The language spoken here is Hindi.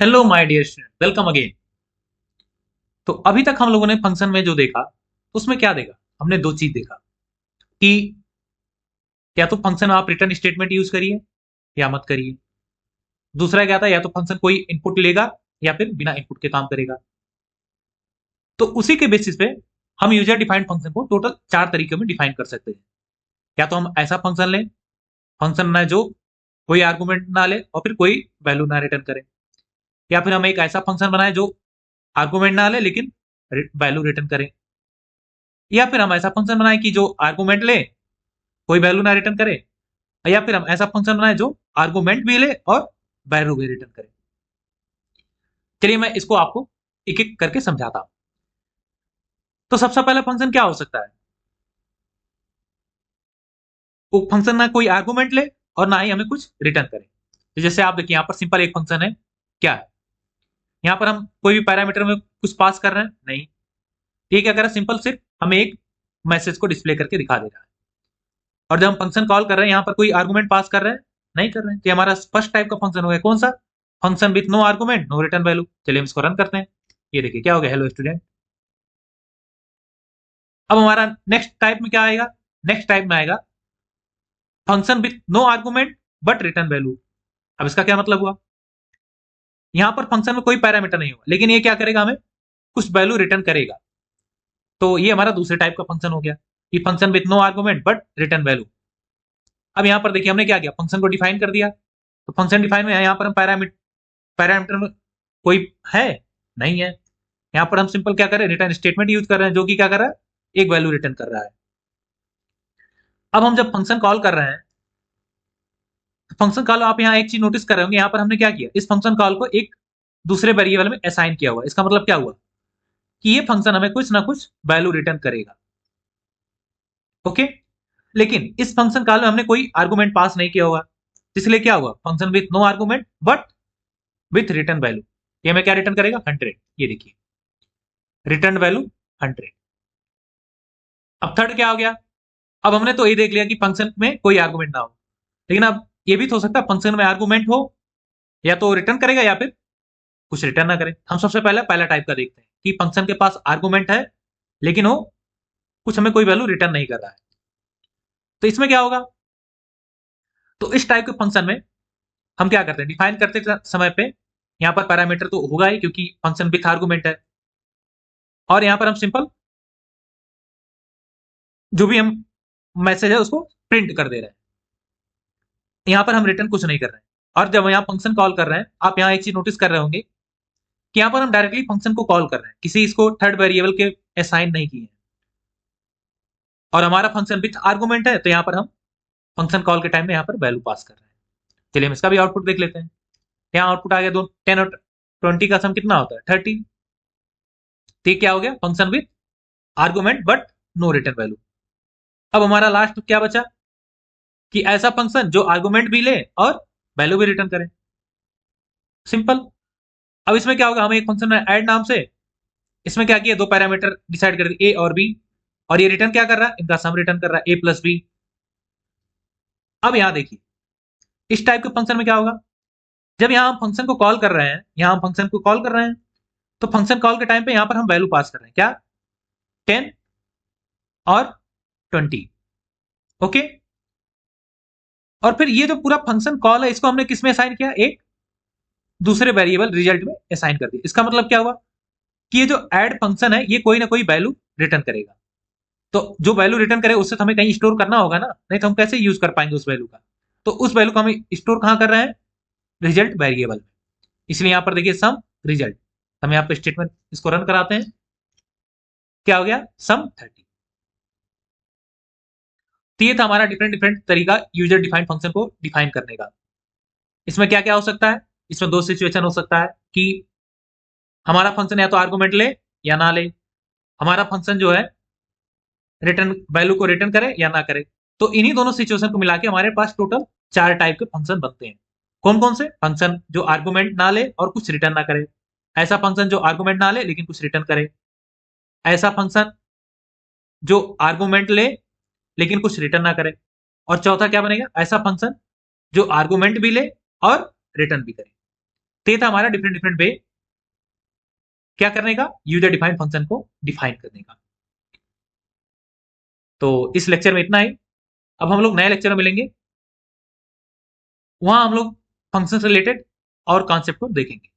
Hello my dear student, welcome again. तो अभी तक हम लोगों ने फंक्शन में जो देखा उसमें क्या देखा? हमने दो चीज देखा कि या तो फंक्शन में आप रिटर्न स्टेटमेंट यूज करिए या मत करिए। दूसरा क्या था, या तो फंक्शन कोई इनपुट लेगा या फिर बिना इनपुट के काम करेगा। तो उसी के बेसिस पे हम यूजर डिफाइंड फंक्शन को टोटल चार तरीके में डिफाइन कर सकते हैं। या तो हम ऐसा फंक्शन लें, फंक्शन ना जो कोई आर्गुमेंट ना ले और फिर कोई वैल्यू ना रिटर्न करे, या फिर हम एक ऐसा फंक्शन बनाए जो आर्गुमेंट ना ले लेकिन वैल्यू रिटर्न करे, या फिर हम ऐसा फंक्शन बनाए कि जो आर्गुमेंट ले कोई वैल्यू ना रिटर्न करे, या फिर हम ऐसा फंक्शन बनाए जो आर्गुमेंट भी ले और वैल्यू भी रिटर्न करे। चलिए मैं इसको आपको एक एक करके समझाता हूं। तो सबसे पहला फंक्शन क्या हो सकता है? वो फंक्शन ना कोई आर्गुमेंट ले और ना ही हमें कुछ रिटर्न करे। तो जैसे आप देखिए, यहाँ पर सिंपल एक फंक्शन है। क्या है? यहाँ पर हम कोई भी पैरामीटर में कुछ पास कर रहे हैं नहीं। ये क्या कर रहा है? सिंपल सिर्फ हमें एक मैसेज को डिस्प्ले करके दिखा दे रहा है। और जब हम फंक्शन कॉल कर रहे हैं, यहाँ पर कोई आर्गुमेंट पास कर रहे हैं नहीं कर रहे हैं। तो ये हमारा फर्स्ट टाइप का फंक्शन हो गया। कौन सा? Function with no argument no return value. चलिए हम इसको रन करते हैं। ये देखिए क्या हो गया, हेलो स्टूडेंट। अब हमारा नेक्स्ट टाइप में क्या आएगा? नेक्स्ट टाइप में आएगा function with no argument but return value. अब इसका क्या मतलब हुआ? यहाँ पर फंक्शन में कोई पैरामीटर नहीं हुआ लेकिन ये क्या करेगा, हमें कुछ वैल्यू रिटर्न करेगा। तो ये हमारा दूसरे टाइप का फंक्शन हो गया कि function with no argument but return value. अब यहाँ पर देखिए हमने क्या किया, फंक्शन को डिफाइन कर दिया। तो फंक्शन डिफाइन में यहाँ पर हम पैरामीटर पैरामीटर में कोई है नहीं है। यहाँ पर हम सिंपल क्या कर रहे हैं, रिटर्न स्टेटमेंट यूज कर रहे हैं जो कि क्या कर रहा है, एक वैल्यू रिटर्न कर रहा है। अब हम जब फंक्शन कॉल कर रहे हैं, फंक्शन कॉल आप यहाँ एक चीज नोटिस कर रहे होंगे, यहाँ पर हमने क्या किया, इस फंक्शन कॉल को एक दूसरे वेरिएबल में असाइन किया हुआ। इसका मतलब क्या हुआ कि ये फंक्शन हमें कुछ ना कुछ वैल्यू रिटर्न करेगा। ओके, लेकिन इस फंक्शन कॉल में हमने कोई आर्गुमेंट पास नहीं किया हुआ, इसलिए क्या हुआ, function with no argument but with return value. ये हमें क्या रिटर्न करेगा, 100। ये देखिए रिटर्न वैल्यू 100। अब थर्ड क्या हो गया? अब हमने तो ये देख लिया कि फंक्शन में कोई आर्गुमेंट ना हो, लेकिन अब ये भी तो हो सकता है फंक्शन में आर्गुमेंट हो, या तो रिटर्न करेगा या फिर कुछ रिटर्न ना करे। हम सबसे पहले पहला टाइप का देखते हैं कि फंक्शन के पास आर्गुमेंट है लेकिन वो कुछ हमें कोई वैल्यू रिटर्न नहीं कर रहा है। तो इसमें क्या होगा? तो इस टाइप के फंक्शन में हम क्या करते हैं, डिफाइन करते समय पे यहाँ पर पैरामीटर तो होगा ही क्योंकि फंक्शन विथ आर्गुमेंट है, और यहाँ पर हम सिंपल जो भी हम मैसेज है उसको प्रिंट कर दे रहे हैं। यहाँ पर हम रिटर्न कुछ नहीं कर रहे हैं। और जब यहाँ फंक्शन कॉल कर रहे हैं, आप यहाँ एक चीज नोटिस कर रहे होंगे कि यहाँ पर हम डायरेक्टली फंक्शन को कॉल कर रहे हैं, किसी इसको थर्ड वेरिएबल के असाइन नहीं किए हैं। और हमारा फंक्शन विथ आर्गुमेंट है, तो यहाँ पर हम फंक्शन कॉल के टाइम में यहाँ पर वैल्यू पास कर रहे हैं। चलिए हम इसका भी आउटपुट देख लेते हैं। यहाँ आउटपुट आ गया, दो 10 और 20 का सम कितना होता है, 30। तो क्या हो गया, function with argument but no return value. अब हमारा लास्ट क्या बचा कि ऐसा फंक्शन जो आर्गुमेंट भी ले और वैल्यू भी रिटर्न करे। सिंपल। अब इसमें क्या होगा, हमें एक फंक्शन है ऐड नाम से, इसमें क्या किया, दो पैरामीटर डिसाइड कर दिए, ए और बी, और ये रिटर्न क्या कर रहा है, इनका सम रिटर्न कर रहा है, ए प्लस बी। अब यहाँ देखिए इस टाइप के फंक्शन में क्या होगा, जब यहाँ हम फंक्शन को कॉल कर रहे हैं, यहाँ हम फंक्शन को कॉल कर रहे हैं, तो फंक्शन कॉल के टाइम पे यहाँ पर हम वैल्यू पास कर रहे हैं, क्या, 10 और 20। ओके, और फिर ये जो पूरा फंक्शन कॉल है इसको हमने किस में असाइन किया, एक दूसरे वेरिएबल रिजल्ट में असाइन कर दिया। इसका मतलब क्या हुआ कि ये जो ऐड फंक्शन है ये कोई ना कोई वैल्यू रिटर्न करेगा। तो जो वैल्यू रिटर्न करे उससे तो हमें कहीं स्टोर करना होगा ना, नहीं तो हम कैसे यूज कर पाएंगे उस वैल्यू का। तो उस वैल्यू को हम स्टोर कहाँ कर रहे हैं, रिजल्ट वेरिएबल में। इसलिए यहाँ पर देखिए सम रिजल्ट, हम यहाँ पे स्टेटमेंट इसको रन कराते हैं, क्या हो गया, सम 30। तो ये था हमारा डिफरेंट डिफरेंट तरीका यूजर डिफाइंड फंक्शन को डिफाइन करने का। इसमें क्या क्या हो सकता है, इसमें दो सिचुएशन हो सकता है कि हमारा फंक्शन या तो आर्गुमेंट ले या ना ले, हमारा फंक्शन जो है रिटर्न वैल्यू को रिटर्न करे या ना करे। तो इन्हीं दोनों सिचुएशन को मिला के हमारे पास टोटल चार टाइप के फंक्शन बनते हैं। कौन कौन से फंक्शन, जो आर्गुमेंट ना ले और कुछ रिटर्न ना करे, ऐसा फंक्शन जो आर्गुमेंट ना ले लेकिन कुछ रिटर्न करे, ऐसा फंक्शन जो आर्गुमेंट ले लेकिन कुछ रिटर्न ना करे, और चौथा क्या बनेगा, ऐसा फंक्शन जो आर्गुमेंट भी ले और रिटर्न भी करे। तो ये था हमारा डिफरेंट डिफरेंट वे क्या करने का, यूजर डिफाइंड फंक्शन को डिफाइन करने का। तो इस लेक्चर में इतना ही। अब हम लोग नए लेक्चर में मिलेंगे, वहां हम लोग फंक्शन से रिलेटेड और कॉन्सेप्ट को देखेंगे।